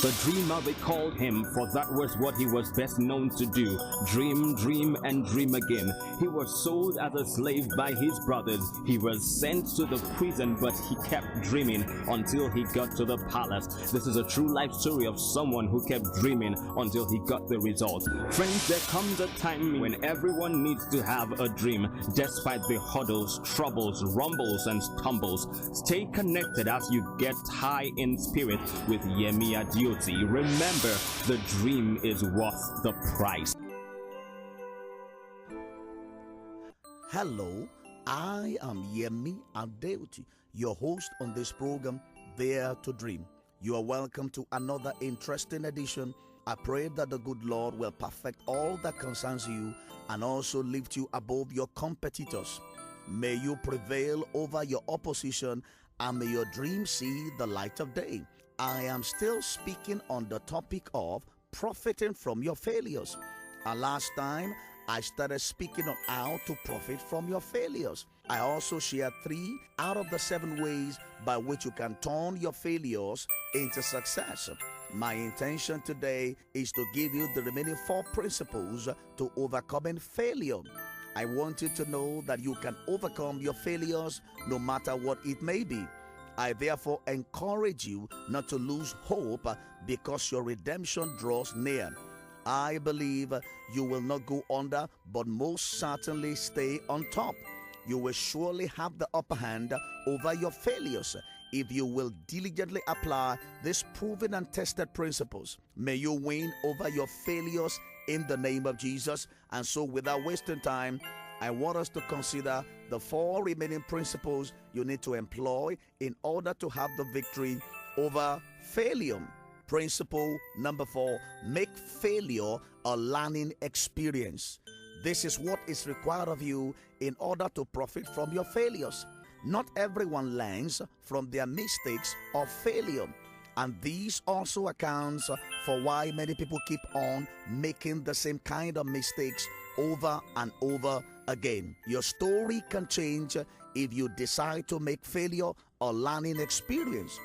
The dreamer they called him, for that was what he was best known to do. Dream, dream, and dream again. He was sold as a slave by his brothers. He was sent to the prison, but he kept dreaming until he got to the palace. This is a true life story of someone who kept dreaming until he got the result. Friends, there comes a time when everyone needs to have a dream, despite the hurdles, troubles, rumbles, and stumbles. Stay connected as you get high in spirit with Yemi Adio. Remember, the dream is worth the price. Hello, I am Yemi Adeoti, your host on this program, Dare to Dream. You are welcome to another interesting edition. I pray that the good Lord will perfect all that concerns you and also lift you above your competitors. May you prevail over your opposition and may your dream see the light of day. I am still speaking on the topic of profiting from your failures. And last time, I started speaking on how to profit from your failures. I also shared 3 out of the 7 ways by which you can turn your failures into success. My intention today is to give you the remaining 4 principles to overcoming failure. I want you to know that you can overcome your failures no matter what it may be. I therefore encourage you not to lose hope because your redemption draws near. I believe you will not go under, but most certainly stay on top. You will surely have the upper hand over your failures if you will diligently apply these proven and tested principles. May you win over your failures in the name of Jesus. And so, without wasting time, I want us to consider the 4 remaining principles you need to employ in order to have the victory over failure. Principle number 4, make failure a learning experience. This is what is required of you in order to profit from your failures. Not everyone learns from their mistakes or failure. And this also accounts for why many people keep on making the same kind of mistakes over and over again. Your story can change if you decide to make failure a learning experience.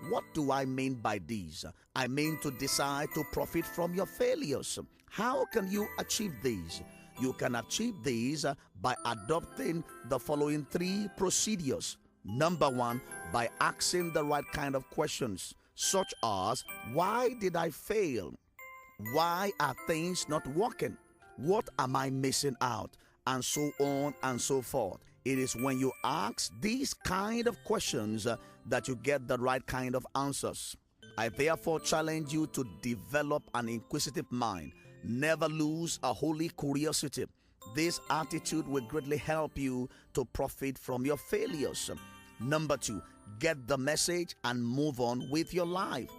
What do I mean by these? I mean to decide to profit from your failures. How can you achieve these? You can achieve these by adopting the following 3 procedures. Number 1, by asking the right kind of questions, such as, why did I fail? Why are things not working? What am I missing out? And so on and so forth. It is when you ask these kind of questions that you get the right kind of answers. I therefore challenge you to develop an inquisitive mind. Never lose a holy curiosity. This attitude will greatly help you to profit from your failures. Number 2, get the message and move on with your life.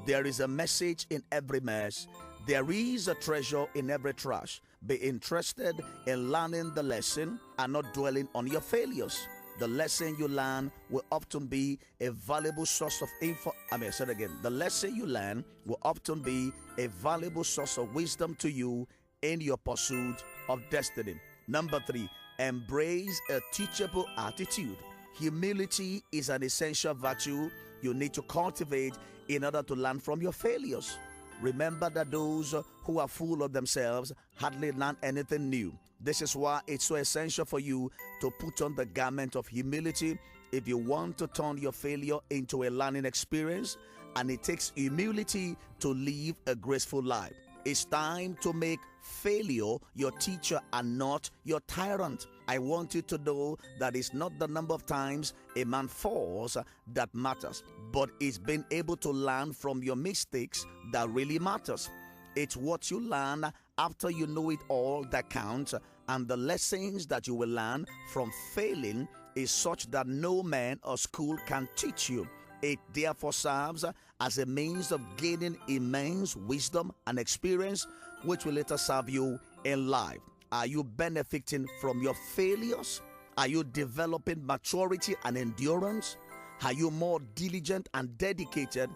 There is a message in every mess. There is a treasure in every trash. Be interested in learning the lesson and not dwelling on your failures. The lesson you learn will often be a valuable source of The lesson you learn will often be a valuable source of wisdom to you in your pursuit of destiny. Number 3, embrace a teachable attitude. Humility is an essential virtue you need to cultivate in order to learn from your failures. Remember that those who are full of themselves hardly learn anything new. This is why it's so essential for you to put on the garment of humility if you want to turn your failure into a learning experience, and it takes humility to live a graceful life. It's time to make failure your teacher and not your tyrant. I want you to know that it's not the number of times a man falls that matters, but it's being able to learn from your mistakes that really matters. It's what you learn after you know it all that counts, and the lessons that you will learn from failing is such that no man or school can teach you. It therefore serves as a means of gaining immense wisdom and experience, which will later serve you in life. Are you benefiting from your failures? Are you developing maturity and endurance? Are you more diligent and dedicated?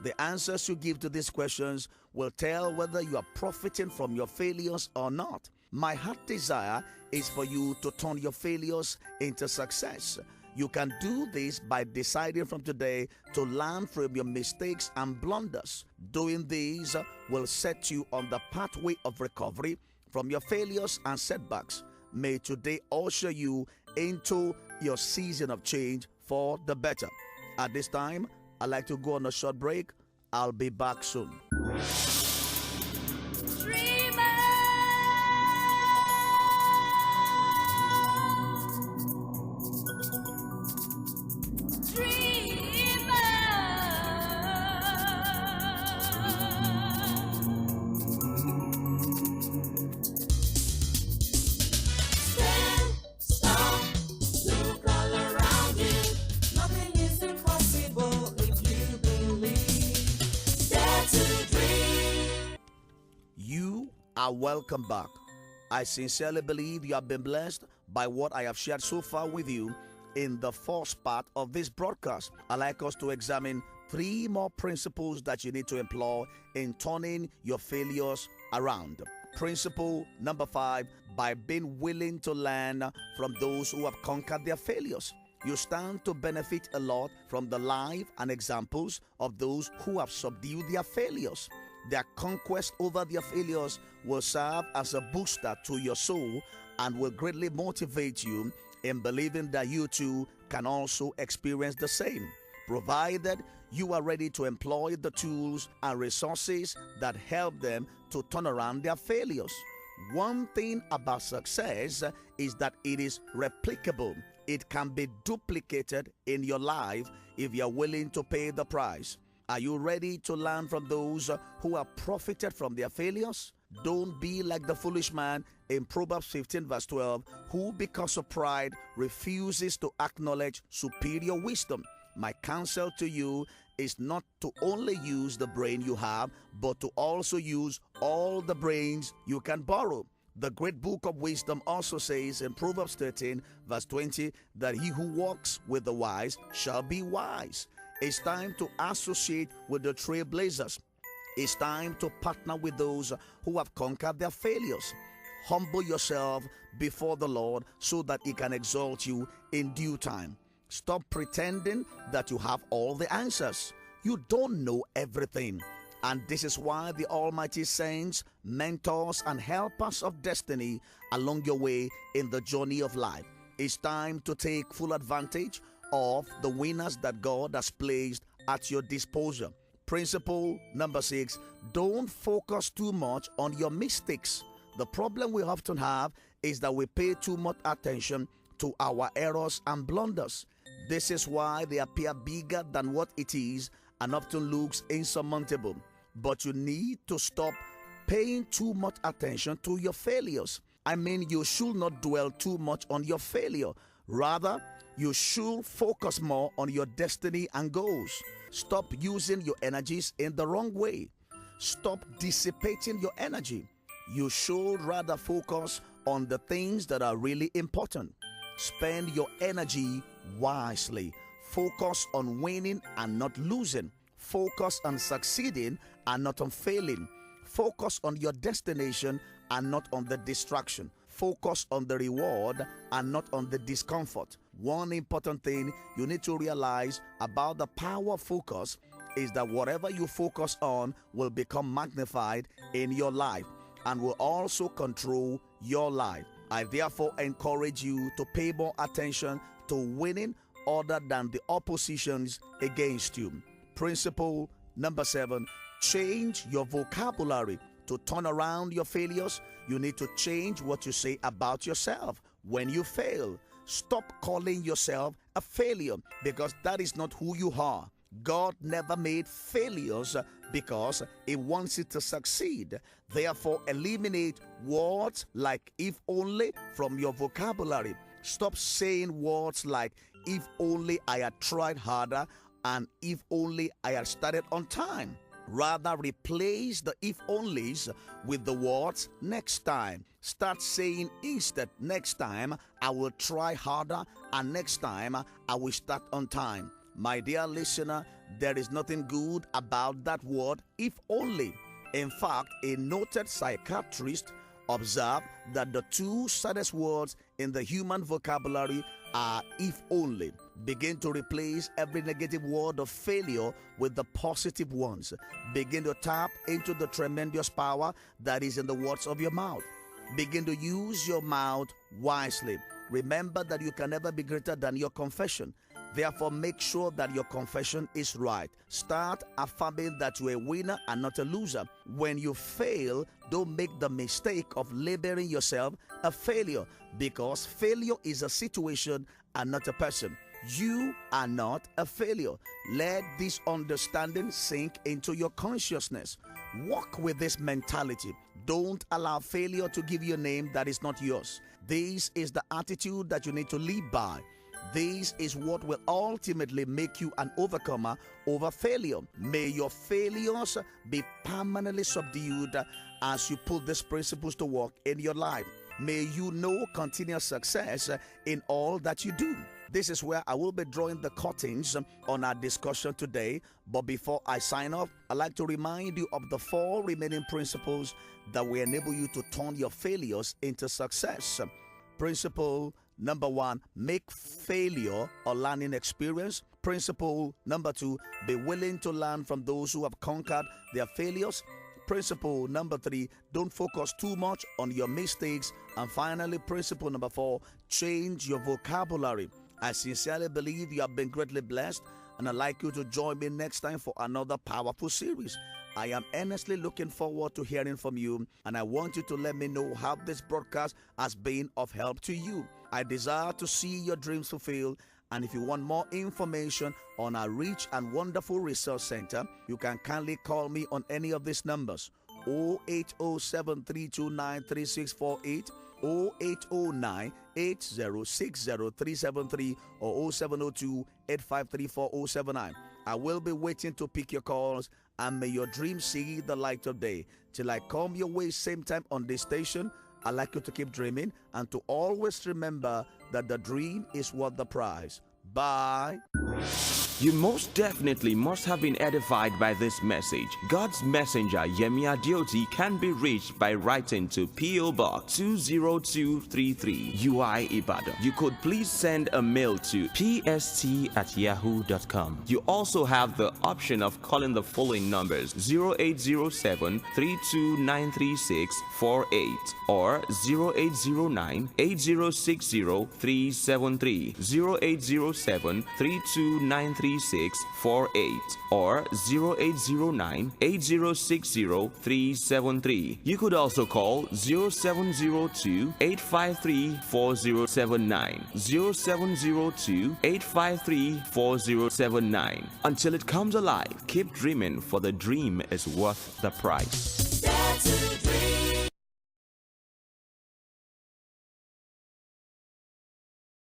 The answers you give to these questions will tell whether you are profiting from your failures or not. My heart desire is for you to turn your failures into success. You can do this by deciding from today to learn from your mistakes and blunders. Doing this will set you on the pathway of recovery from your failures and setbacks. May today usher you into your season of change for the better. At this time, I'd like to go on a short break. I'll be back soon. Welcome back. I sincerely believe you have been blessed by what I have shared so far with you in the first part of this broadcast. I'd like us to examine 3 more principles that you need to employ in turning your failures around. Principle number 5, by being willing to learn from those who have conquered their failures. You stand to benefit a lot from the life and examples of those who have subdued their failures. Their conquest over their failures will serve as a booster to your soul and will greatly motivate you in believing that you too can also experience the same, provided you are ready to employ the tools and resources that help them to turn around their failures. One thing about success is that it is replicable. It can be duplicated in your life if you are willing to pay the price. Are you ready to learn from those who have profited from their failures? Don't be like the foolish man in Proverbs 15 verse 12, who because of pride refuses to acknowledge superior wisdom. My counsel to you is not to only use the brain you have, but to also use all the brains you can borrow. The great book of wisdom also says in Proverbs 13 verse 20 that he who walks with the wise shall be wise. It's time to associate with the trailblazers. It's time to partner with those who have conquered their failures. Humble yourself before the Lord so that He can exalt you in due time. Stop pretending that you have all the answers. You don't know everything. And this is why the Almighty sends mentors and helpers of destiny along your way in the journey of life. It's time to take full advantage of the winners that God has placed at your disposal. Principle number 6, don't focus too much on your mistakes. The problem we often have is that we pay too much attention to our errors and blunders. This is why they appear bigger than what it is and often looks insurmountable. But you need to stop paying too much attention to your failures. I mean, you should not dwell too much on your failure. Rather, you should focus more on your destiny and goals. Stop using your energies in the wrong way. Stop dissipating your energy. You should rather focus on the things that are really important. Spend your energy wisely. Focus on winning and not losing. Focus on succeeding and not on failing. Focus on your destination and not on the distraction. Focus on the reward and not on the discomfort. One important thing you need to realize about the power of focus is that whatever you focus on will become magnified in your life and will also control your life. I therefore encourage you to pay more attention to winning other than the oppositions against you. Principle number 7, change your vocabulary. To turn around your failures, you need to change what you say about yourself when you fail. Stop calling yourself a failure because that is not who you are. God never made failures because He wants you to succeed. Therefore, eliminate words like if only from your vocabulary. Stop saying words like if only I had tried harder and if only I had started on time. Rather, replace the if onlys with the words next time. Start saying instead, next time I will try harder and next time I will start on time. My dear listener, there is nothing good about that word if only. In fact, a noted psychiatrist Observe that the two saddest words in the human vocabulary are if only. Begin to replace every negative word of failure with the positive ones. Begin to tap into the tremendous power that is in the words of your mouth. Begin to use your mouth wisely. Remember that you can never be greater than your confession. Therefore, make sure that your confession is right. Start affirming that you're a winner and not a loser. When you fail, don't make the mistake of labeling yourself a failure, because failure is a situation and not a person. You are not a failure. Let this understanding sink into your consciousness. Walk with this mentality. Don't allow failure to give you a name that is not yours. This is the attitude that you need to live by. This is what will ultimately make you an overcomer over failure. May your failures be permanently subdued as you put these principles to work in your life. May you know continuous success in all that you do. This is where I will be drawing the curtains on our discussion today. But before I sign off, I'd like to remind you of the 4 remaining principles that will enable you to turn your failures into success. Principle number 1, make failure a learning experience. Principle number 2, be willing to learn from those who have conquered their failures. Principle number 3, don't focus too much on your mistakes. And finally, principle number 4, change your vocabulary. I sincerely believe you have been greatly blessed, and I'd like you to join me next time for another powerful series. I am earnestly looking forward to hearing from you, and I want you to let me know how this broadcast has been of help to you. I desire to see your dreams fulfilled, and if you want more information on our Rich and Wonderful Resource Center, you can kindly call me on any of these numbers: 08073293648, 0809-8060-373, or 0702-853-4079. I will be waiting to pick your calls, and may your dreams see the light of day. Till I come your way same time on this station, I'd like you to keep dreaming and to always remember that the dream is worth the prize. Bye. You most definitely must have been edified by this message. God's messenger Yemi Adeoti can be reached by writing to P.O. Box 20233 UI Ibadan. You could please send a mail to pst@yahoo.com. You also have the option of calling the following numbers: 0807-3293648 or 0809-8060-373, 0807-3293648 or 0809-8060-373. You could also call 0702-853-4079, 0702-853-4079. Until it comes alive, keep dreaming, for the dream is worth the price.